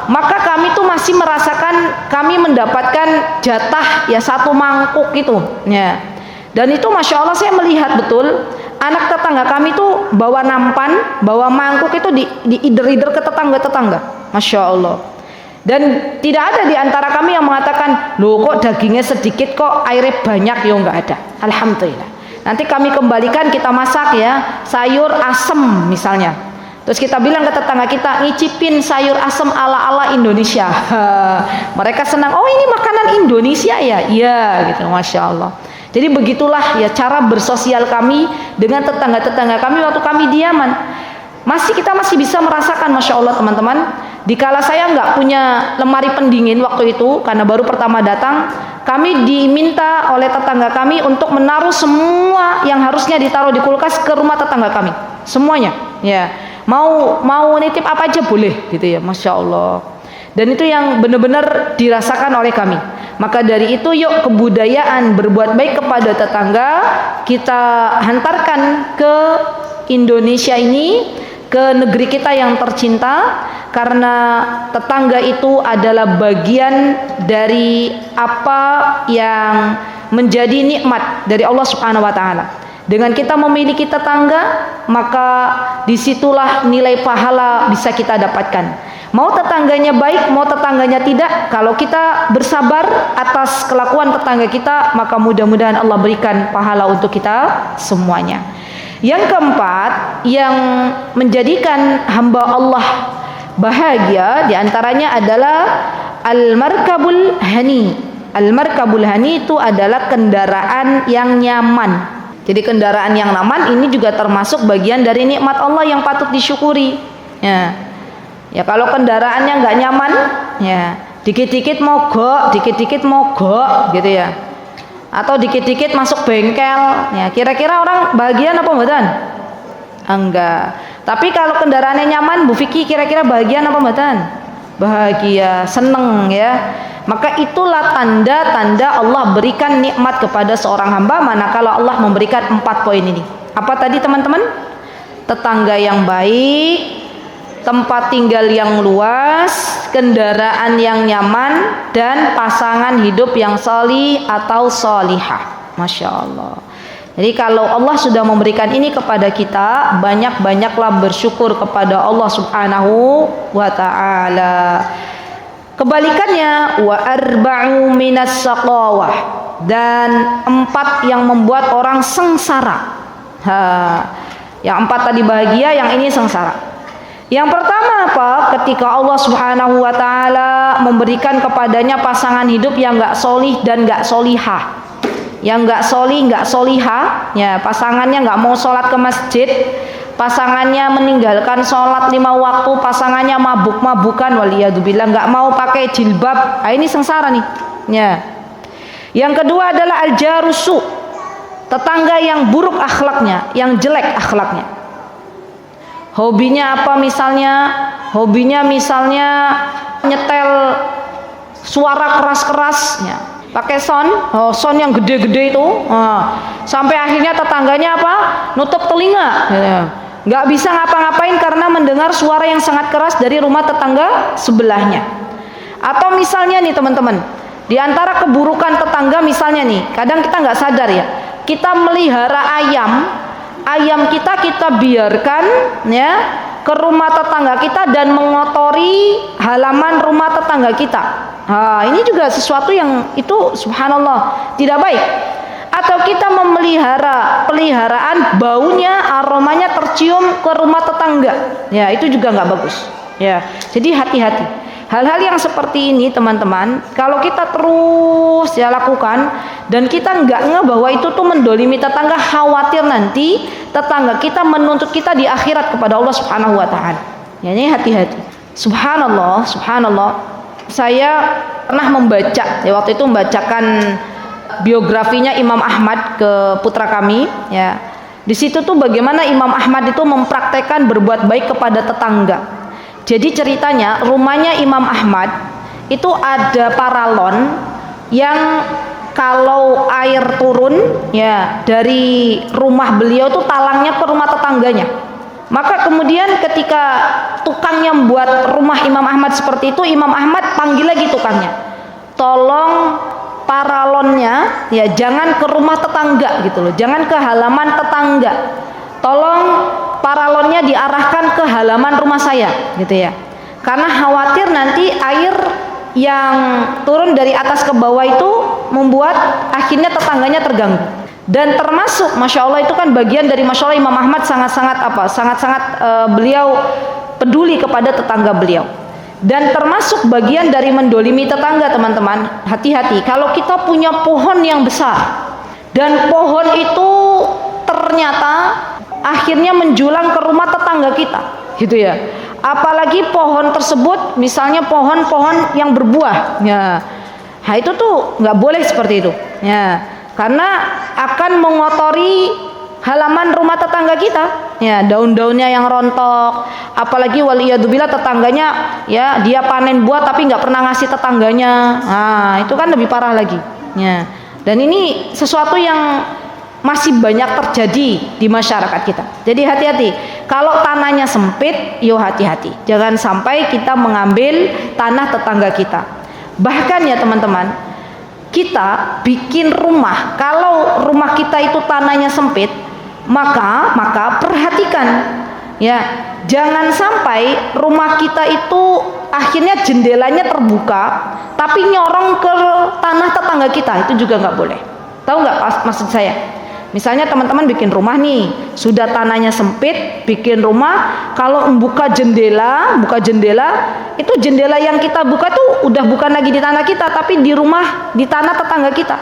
maka kami tuh masih merasakan kami mendapatkan jatah ya satu mangkuk itu ya. Dan itu Masya Allah saya melihat betul anak tetangga kami tuh bawa nampan, bawa mangkuk itu diider-ider ke tetangga-tetangga. Masya Allah. Dan tidak ada di antara kami yang mengatakan, loh kok dagingnya sedikit kok airnya banyak, ya enggak ada. Alhamdulillah. Nanti kami kembalikan, kita masak ya sayur asem misalnya. Terus kita bilang ke tetangga kita, ngicipin sayur asem ala-ala Indonesia. Mereka senang, oh ini makanan Indonesia ya? Iya gitu, Masya Allah. Jadi begitulah ya cara bersosial kami dengan tetangga-tetangga kami waktu kami di Yaman. Kita masih bisa merasakan, Masya Allah teman-teman. Dikala saya nggak punya lemari pendingin waktu itu, karena baru pertama datang, kami diminta oleh tetangga kami untuk menaruh semua yang harusnya ditaruh di kulkas ke rumah tetangga kami, semuanya. Ya, mau nitip apa aja boleh, gitu ya, Masya Allah. Dan itu yang benar-benar dirasakan oleh kami. Maka dari itu yuk kebudayaan berbuat baik kepada tetangga kita hantarkan ke Indonesia ini, ke negeri kita yang tercinta, karena tetangga itu adalah bagian dari apa yang menjadi nikmat dari Allah Subhanahu wa taala. Dengan kita memiliki tetangga, maka disitulah nilai pahala bisa kita dapatkan. Mau tetangganya baik, mau tetangganya tidak, kalau kita bersabar atas kelakuan tetangga kita, maka mudah-mudahan Allah berikan pahala untuk kita semuanya. Yang keempat, yang menjadikan hamba Allah bahagia diantaranya adalah al-markabul hani. Al-markabul hani itu adalah kendaraan yang nyaman. Jadi kendaraan yang nyaman ini juga termasuk bagian dari nikmat Allah yang patut disyukuri. Ya kalau kendaraannya nggak nyaman, ya dikit-dikit mogok, dikit-dikit mogok, gitu ya. Atau dikit-dikit masuk bengkel, ya kira-kira orang bahagia apa mboten? Enggak. Tapi kalau kendaraannya nyaman, Bu Vicky kira-kira bahagia apa mboten? Bahagia, seneng ya. Maka itulah tanda-tanda Allah berikan nikmat kepada seorang hamba manakala Allah memberikan 4 poin ini. Apa tadi teman-teman? Tetangga yang baik, tempat tinggal yang luas, kendaraan yang nyaman, dan pasangan hidup yang salih atau salihah. Masya Allah. Jadi kalau Allah sudah memberikan ini kepada kita, banyak-banyaklah bersyukur kepada Allah Subhanahu wa ta'ala. Kebalikannya, wa arba'u minas saqawah, dan 4 yang membuat orang sengsara. Yang 4 tadi bahagia, yang ini sengsara. Yang pertama apa? Ketika Allah Subhanahu wa taala memberikan kepadanya pasangan hidup yang enggak solih dan enggak solihah. Yang enggak solih, enggak solihah, ya, pasangannya enggak mau sholat ke masjid, pasangannya meninggalkan sholat 5 waktu, pasangannya mabuk-mabukan, waliyadzubillah, enggak mau pakai jilbab. Nah, ini sengsara nih. Ya. Yang kedua adalah al-jarusu, tetangga yang buruk akhlaknya, yang jelek akhlaknya. Hobinya apa misalnya? Hobinya misalnya nyetel suara keras-keras, ya. Pakai sound yang gede-gede itu, sampai akhirnya tetangganya apa? Nutup telinga, ya. Nggak bisa ngapa-ngapain karena mendengar suara yang sangat keras dari rumah tetangga sebelahnya. Atau misalnya nih teman-teman, di antara keburukan tetangga misalnya nih, kadang kita nggak sadar ya, kita melihara ayam kita biarkan ya ke rumah tetangga kita dan mengotori halaman rumah tetangga kita. Nah, ini juga sesuatu yang itu subhanallah tidak baik. Atau kita memelihara peliharaan, baunya, aromanya tercium ke rumah tetangga. Ya, itu juga nggak bagus. Ya, jadi hati-hati. Hal-hal yang seperti ini teman-teman, kalau kita terus ya lakukan dan kita nggak ngeh bahwa itu tuh mendolimi tetangga, khawatir nanti tetangga kita menuntut kita di akhirat kepada Allah Subhanahu wa taala. Ya, ini hati-hati. Subhanallah. Saya pernah membaca, ya waktu itu membacakan biografinya Imam Ahmad ke putra kami, ya. Di situ tuh bagaimana Imam Ahmad itu mempraktekkan berbuat baik kepada tetangga. Jadi ceritanya rumahnya Imam Ahmad itu ada paralon yang kalau air turun ya dari rumah beliau itu talangnya ke rumah tetangganya. Maka kemudian ketika tukangnya membuat rumah Imam Ahmad seperti itu, Imam Ahmad panggil lagi tukangnya. Tolong paralonnya ya jangan ke rumah tetangga gitu loh, jangan ke halaman tetangga. Tolong paralonnya diarahkan ke halaman rumah saya gitu ya. Karena khawatir nanti air yang turun dari atas ke bawah itu membuat akhirnya tetangganya terganggu. Dan termasuk Masya Allah itu kan bagian dari Masya Allah Imam Ahmad sangat-sangat beliau peduli kepada tetangga beliau. Dan termasuk bagian dari mendolimi tetangga teman-teman. Hati-hati kalau kita punya pohon yang besar dan pohon itu ternyata akhirnya menjulang ke rumah tetangga kita gitu ya. Apalagi pohon tersebut misalnya pohon-pohon yang berbuah ya. Nah itu tuh nggak boleh seperti itu ya, karena akan mengotori halaman rumah tetangga kita ya, daun-daunnya yang rontok, apalagi waliyadzubillah tetangganya ya dia panen buah tapi nggak pernah ngasih tetangganya. Nah itu kan lebih parah lagi ya. Dan ini sesuatu yang masih banyak terjadi di masyarakat kita. Jadi hati-hati. Kalau tanahnya sempit, yo hati-hati. Jangan sampai kita mengambil tanah tetangga kita. Bahkan ya teman-teman, kita bikin rumah. Kalau rumah kita itu tanahnya sempit, maka perhatikan ya, jangan sampai rumah kita itu akhirnya jendelanya terbuka, tapi nyorong ke tanah tetangga kita. Itu juga nggak boleh. Tahu nggak maksud saya? Misalnya teman-teman bikin rumah nih, sudah tanahnya sempit, bikin rumah, kalau buka jendela, itu jendela yang kita buka tuh udah bukan lagi di tanah kita, tapi di rumah, di tanah tetangga kita.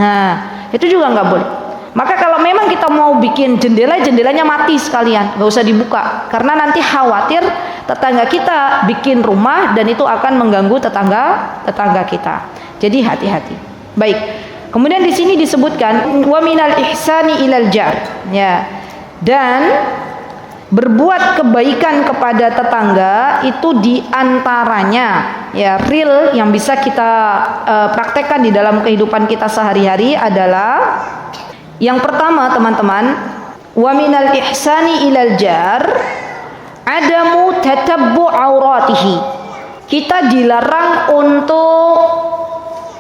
Nah, itu juga nggak boleh. Maka kalau memang kita mau bikin jendelanya mati sekalian, nggak usah dibuka, karena nanti khawatir tetangga kita bikin rumah dan itu akan mengganggu tetangga kita. Jadi hati-hati. Baik. Kemudian di sini disebutkan wa minal ihsani ilal jar ya. Dan berbuat kebaikan kepada tetangga itu diantaranya ya real yang bisa kita praktekkan di dalam kehidupan kita sehari-hari adalah yang pertama teman-teman, wa minal ihsani ilal jar adamu tatabbu auratihi. Kita dilarang untuk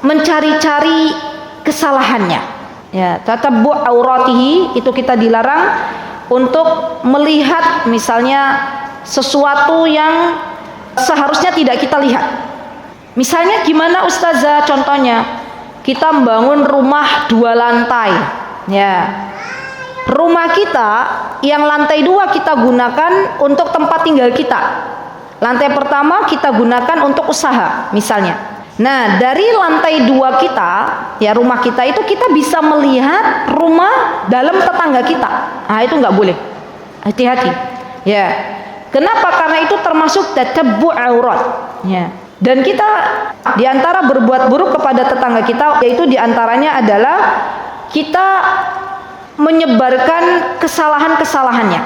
mencari-cari kesalahannya ya, tatabbu auratihi itu kita dilarang untuk melihat misalnya sesuatu yang seharusnya tidak kita lihat. Misalnya gimana ustazah, contohnya kita membangun rumah 2 lantai ya, Rumah kita yang lantai 2 kita gunakan untuk tempat tinggal kita. Lantai pertama kita gunakan untuk usaha misalnya. Nah, dari lantai 2 kita, ya rumah kita itu kita bisa melihat rumah dalam tetangga kita. Nah, itu nggak boleh. Hati-hati. Ya. Kenapa? Karena itu termasuk tatabbu' aurat. Ya. Dan kita diantara berbuat buruk kepada tetangga kita, yaitu diantaranya adalah kita menyebarkan kesalahan-kesalahannya.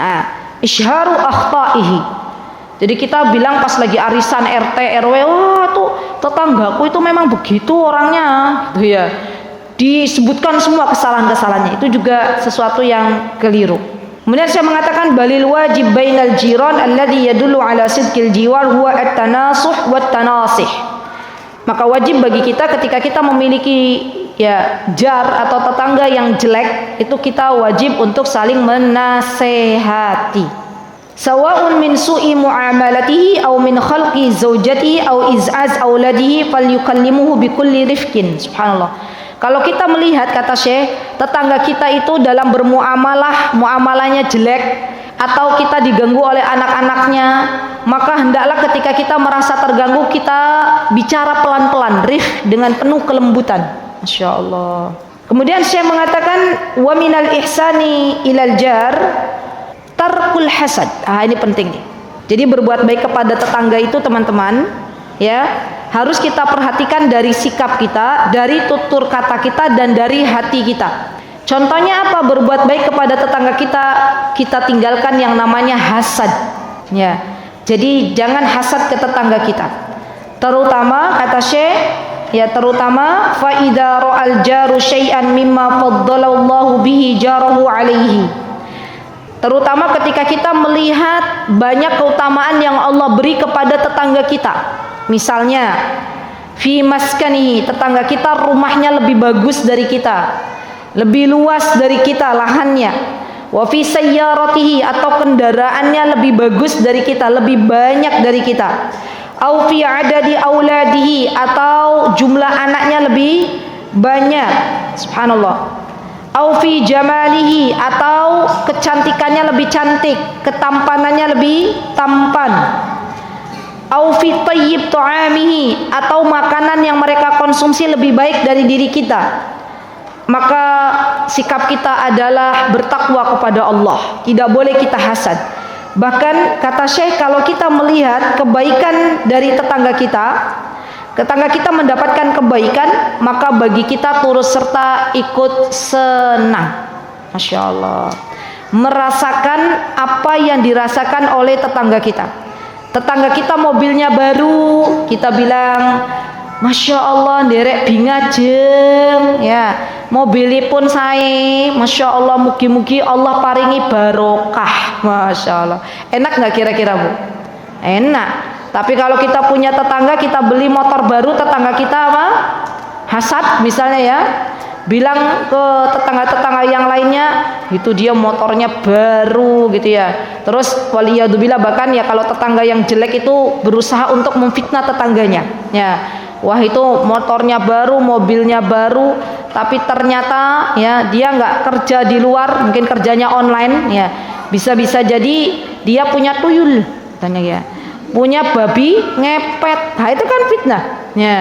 Nah, isyharu akhta'ihi. Jadi kita bilang pas lagi arisan RT RW, wah tuh tetanggaku itu memang begitu orangnya, gitu ya. Disebutkan semua kesalahan-kesalahannya. Itu juga sesuatu yang keliru. Kemudian saya mengatakan balil wajib bainal jiran alladhi yadullu ala sidqil jiwar huwa at-tanasuh wat tanasih. Maka wajib bagi kita ketika kita memiliki ya jar atau tetangga yang jelek, itu kita wajib untuk saling menasehati. Sawa'un min su'i mu'amalatihi aw min khalqi zaujatihi aw iz'az auladihi falyukallimuhu bikulli rifqin. Subhanallah. Kalau kita melihat, kata Syekh, tetangga kita itu dalam bermuamalah, muamalahnya jelek, atau kita diganggu oleh anak-anaknya, maka hendaklah ketika kita merasa terganggu, kita bicara pelan-pelan, rifq, dengan penuh kelembutan. Masya Allah. Kemudian Syekh mengatakan wa minal ihsani ilal jar tarkul hasad. Ini penting nih. Jadi berbuat baik kepada tetangga itu, teman-teman, ya, harus kita perhatikan dari sikap kita, dari tutur kata kita, dan dari hati kita. Contohnya apa? Berbuat baik kepada tetangga kita, kita tinggalkan yang namanya hasad. Ya. Jadi jangan hasad ke tetangga kita. Terutama kata Syekh, ya terutama fa idza ra'al jaru syai'an mimma faddalallahu bihi jarahu alaihi. Terutama ketika kita melihat banyak keutamaan yang Allah beri kepada tetangga kita. Misalnya, fi maskanihi, tetangga kita rumahnya lebih bagus dari kita, lebih luas dari kita lahannya. Wa fi sayyaratihi, atau kendaraannya lebih bagus dari kita, lebih banyak dari kita. Au fi adadi auladihi, atau jumlah anaknya lebih banyak. Subhanallah. Au fi jamalihi, atau kecantikannya lebih cantik, ketampanannya lebih tampan. Au fi tayyib ta'amihi, atau makanan yang mereka konsumsi lebih baik dari diri kita. Maka sikap kita adalah bertakwa kepada Allah. Tidak boleh kita hasad. Bahkan kata Syekh, kalau kita melihat kebaikan dari tetangga kita mendapatkan kebaikan, maka bagi kita turut serta ikut senang. Masya Allah. Merasakan apa yang dirasakan oleh tetangga kita. Tetangga kita mobilnya baru, kita bilang, Masya Allah, derek bingajeng, ya. Mobilipun saya, Masya Allah, mugi-mugi Allah paringi barokah. Masya Allah. Enak nggak kira-kira, Bu? Enak. Tapi kalau kita punya tetangga, kita beli motor baru, tetangga kita apa? Hasad misalnya, ya. Bilang ke tetangga-tetangga yang lainnya, itu dia motornya baru gitu ya. Terus waliyadzubillah, bahkan ya kalau tetangga yang jelek itu berusaha untuk memfitnah tetangganya. Ya. Wah, itu motornya baru, mobilnya baru, tapi ternyata ya dia nggak kerja di luar, mungkin kerjanya online, ya. Bisa-bisa jadi dia punya tuyul, katanya ya. Punya babi ngepet. Nah, itu kan fitnah. Ya.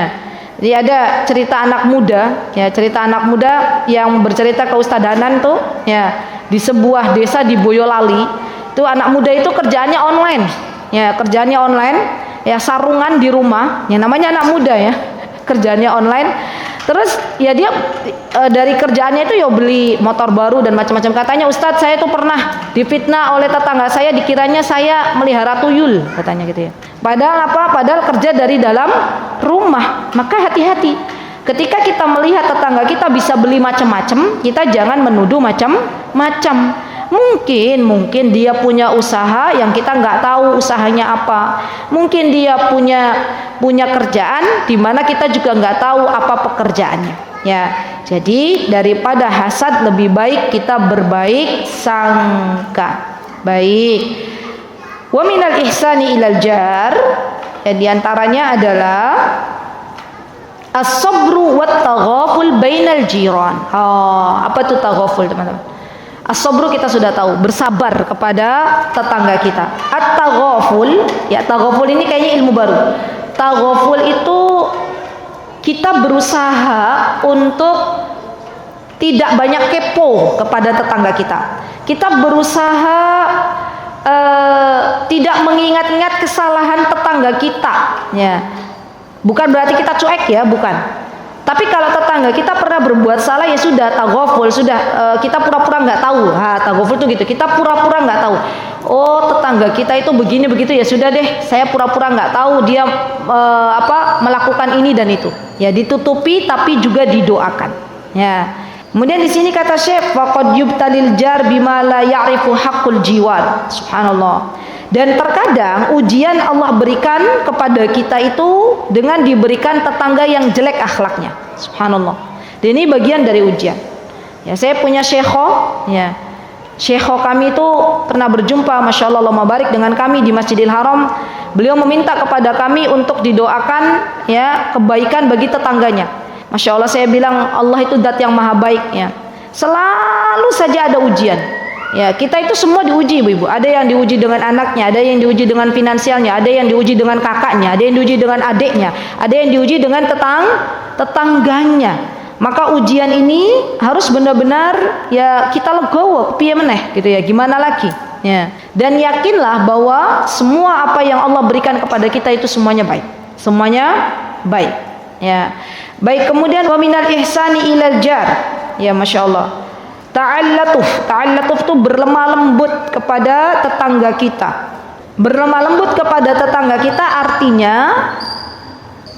Jadi ada cerita anak muda, ya, cerita anak muda yang bercerita ke Ustadz Hanan tuh, ya, di sebuah desa di Boyolali. Itu anak muda itu kerjaannya online. Ya, kerjaannya online, ya, sarungan di rumah. Ya, namanya anak muda ya. Kerjaannya online. Terus ya dia dari kerjaannya itu ya beli motor baru dan macam-macam. Katanya, Ustadz, saya tuh pernah difitnah oleh tetangga saya, dikiranya saya melihara tuyul, katanya gitu ya. Padahal apa? Padahal kerja dari dalam rumah. Maka hati-hati. Ketika kita melihat tetangga kita bisa beli macam-macam, kita jangan menuduh macam-macam. Mungkin dia punya usaha yang kita nggak tahu usahanya apa. Mungkin dia punya kerjaan di mana kita juga nggak tahu apa pekerjaannya. Ya, jadi daripada hasad lebih baik kita berbaik sangka. Baik. Wa minal ihsani ilal jar, ya, diantaranya adalah as-sabru wat taghaful bainal jiran. Apa itu taghaful, teman-teman? As-sabru kita sudah tahu, bersabar kepada tetangga kita. At-taghaful, ya taghaful ini kayaknya ilmu baru. Taghaful itu kita berusaha untuk tidak banyak kepo kepada tetangga kita. Kita berusaha tidak mengingat-ingat kesalahan tetangga kita, ya. Bukan berarti kita cuek ya, bukan. Tapi kalau tetangga kita pernah berbuat salah, ya sudah taghaful, sudah kita pura-pura nggak tahu. Taghaful itu gitu. Kita pura-pura nggak tahu. Oh, tetangga kita itu begini begitu, ya sudah deh, saya pura-pura nggak tahu dia melakukan ini dan itu. Ya ditutupi tapi juga didoakan. Ya. Kemudian di sini kata Syekh, faqad yubtalil jar bima la ya'rifu haqqul jiwar. Subhanallah. Dan terkadang ujian Allah berikan kepada kita itu dengan diberikan tetangga yang jelek akhlaknya. Subhanallah. Dan ini bagian dari ujian. Ya, saya punya syekhoh, ya. Syekhoh kami itu pernah berjumpa, Masya Allah, Allahumma barik, dengan kami di Masjidil Haram. Beliau meminta kepada kami untuk didoakan ya kebaikan bagi tetangganya. Masya Allah, saya bilang Allah itu zat yang maha baik, ya. Selalu saja ada ujian. Ya, kita itu semua diuji, Ibu-ibu. Ada yang diuji dengan anaknya, ada yang diuji dengan finansialnya, ada yang diuji dengan kakaknya, ada yang diuji dengan adiknya, ada yang diuji dengan tetangganya. Maka ujian ini harus benar-benar ya kita legowo, piye meneh gitu ya. Gimana lagi? Ya. Dan yakinlah bahwa semua apa yang Allah berikan kepada kita itu semuanya baik. Semuanya baik. Ya. Baik, kemudian wa minal ihsani ilal jar. Ya, Masya Allah. Ta'allatuf itu berlemah lembut kepada tetangga kita. Berlemah lembut kepada tetangga kita artinya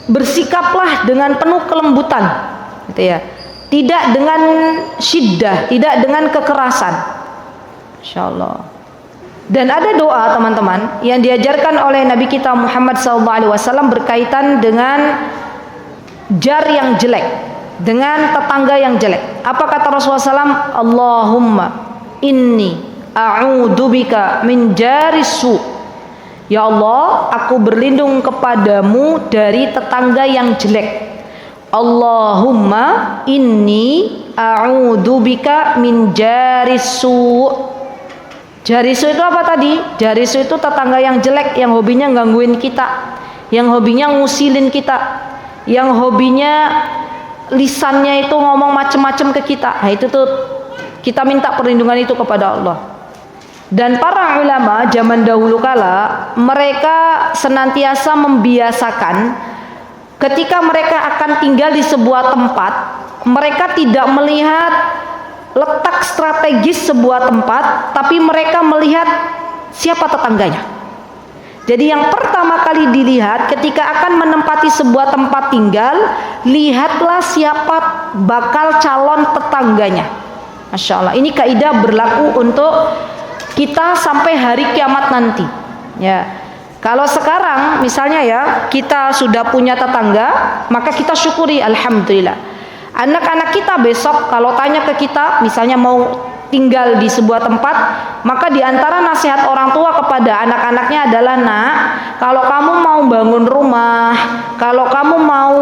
bersikaplah dengan penuh kelembutan, gitu ya. Tidak dengan syiddah, tidak dengan kekerasan. Insyaallah. Dan ada doa teman-teman yang diajarkan oleh Nabi kita Muhammad SAW berkaitan dengan jar yang jelek, dengan tetangga yang jelek. Apa kata Rasulullah SAW? Allahumma inni a'udzubika min jarisu. Ya Allah, aku berlindung kepadamu dari tetangga yang jelek. Allahumma inni a'udzubika min jarisu. Jarisu itu apa tadi? Jarisu itu tetangga yang jelek, yang hobinya gangguin kita, yang hobinya ngusilin kita, yang hobinya lisannya itu ngomong macam-macam ke kita. Nah, itu tuh kita minta perlindungan itu kepada Allah. Dan para ulama zaman dahulu kala mereka senantiasa membiasakan ketika mereka akan tinggal di sebuah tempat, mereka tidak melihat letak strategis sebuah tempat, tapi mereka melihat siapa tetangganya. Jadi yang pertama kali dilihat ketika akan menempati sebuah tempat tinggal, lihatlah siapa bakal calon tetangganya. Masya Allah, ini kaidah berlaku untuk kita sampai hari kiamat nanti. Ya, kalau sekarang misalnya ya kita sudah punya tetangga, maka kita syukuri, alhamdulillah. Anak-anak kita besok kalau tanya ke kita, misalnya mau tinggal di sebuah tempat, maka diantara nasihat orang tua kepada anak-anaknya adalah, nak, kalau kamu mau bangun rumah, kalau kamu mau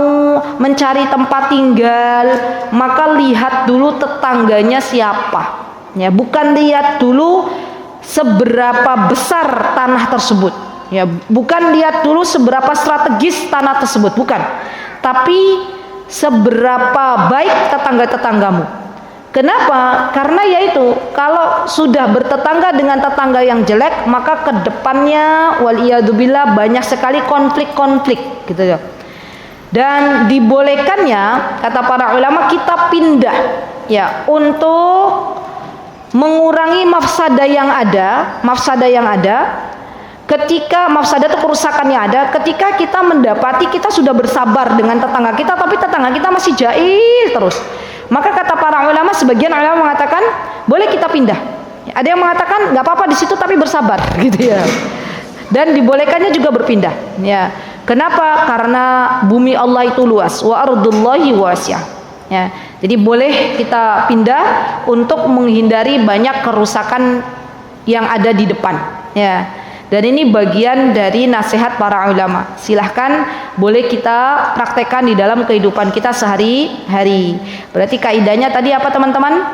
mencari tempat tinggal, maka lihat dulu tetangganya siapa. Ya, bukan lihat dulu seberapa besar tanah tersebut. Ya, bukan lihat dulu seberapa strategis tanah tersebut, bukan. Tapi seberapa baik tetangga-tetanggamu. Kenapa? Karena yaitu kalau sudah bertetangga dengan tetangga yang jelek, maka kedepannya waliyadzubillah banyak sekali konflik-konflik gitu ya. Dan dibolehkannya kata para ulama kita pindah ya untuk mengurangi mafsadah yang ada. Ketika mafsadah itu kerusakan yang ada, ketika kita mendapati kita sudah bersabar dengan tetangga kita, tapi tetangga kita masih jahil terus, maka kata para ulama, sebagian ulama mengatakan boleh kita pindah. Ada yang mengatakan nggak apa-apa di situ tapi bersabar, gitu ya. Dan dibolehkannya juga berpindah. Ya, kenapa? Karena bumi Allah itu luas, wa ardullahi wasi'ah. Ya, jadi boleh kita pindah untuk menghindari banyak kerusakan yang ada di depan. Ya. Dan ini bagian dari nasihat para ulama. Silahkan boleh kita praktekkan di dalam kehidupan kita sehari-hari. Berarti kaidahnya tadi apa teman-teman?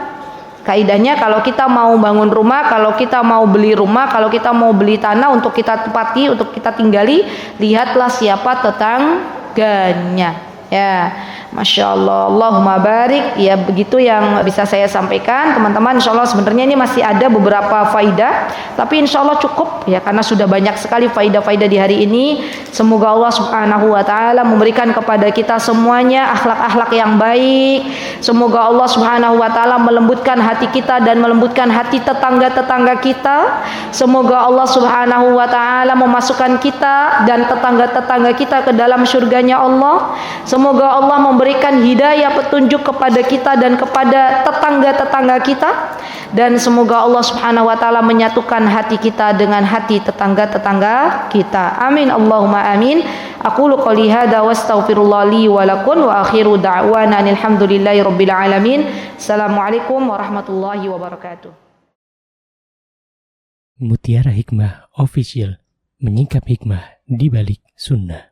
Kaidahnya kalau kita mau bangun rumah, kalau kita mau beli rumah, kalau kita mau beli tanah untuk kita tempati, untuk kita tinggali, lihatlah siapa tetangganya. Ya, Masya Allah, Allahumma barik. Ya, begitu yang bisa saya sampaikan, teman-teman. Insya Allah sebenarnya ini masih ada beberapa faidah, tapi insya Allah cukup ya, karena sudah banyak sekali faidah-faidah di hari ini. Semoga Allah Subhanahu wa Ta'ala memberikan kepada kita semuanya akhlak-akhlak yang baik. Semoga Allah Subhanahu wa Ta'ala melembutkan hati kita dan melembutkan hati tetangga-tetangga kita. Semoga Allah Subhanahu wa Ta'ala memasukkan kita dan tetangga-tetangga kita ke dalam surganya Allah. Semoga Allah memberikan hidayah petunjuk kepada kita dan kepada tetangga-tetangga kita, dan semoga Allah Subhanahu wa Ta'ala menyatukan hati kita dengan hati tetangga-tetangga kita. Amin Allahumma amin. Aqulu qouli hadza wa astaghfirullah li wa lakum wa akhiru da'wana alhamdulillahi rabbil alamin. Assalamualaikum warahmatullahi wabarakatuh. Mutiara Hikmah Official, menyingkap hikmah di balik sunnah.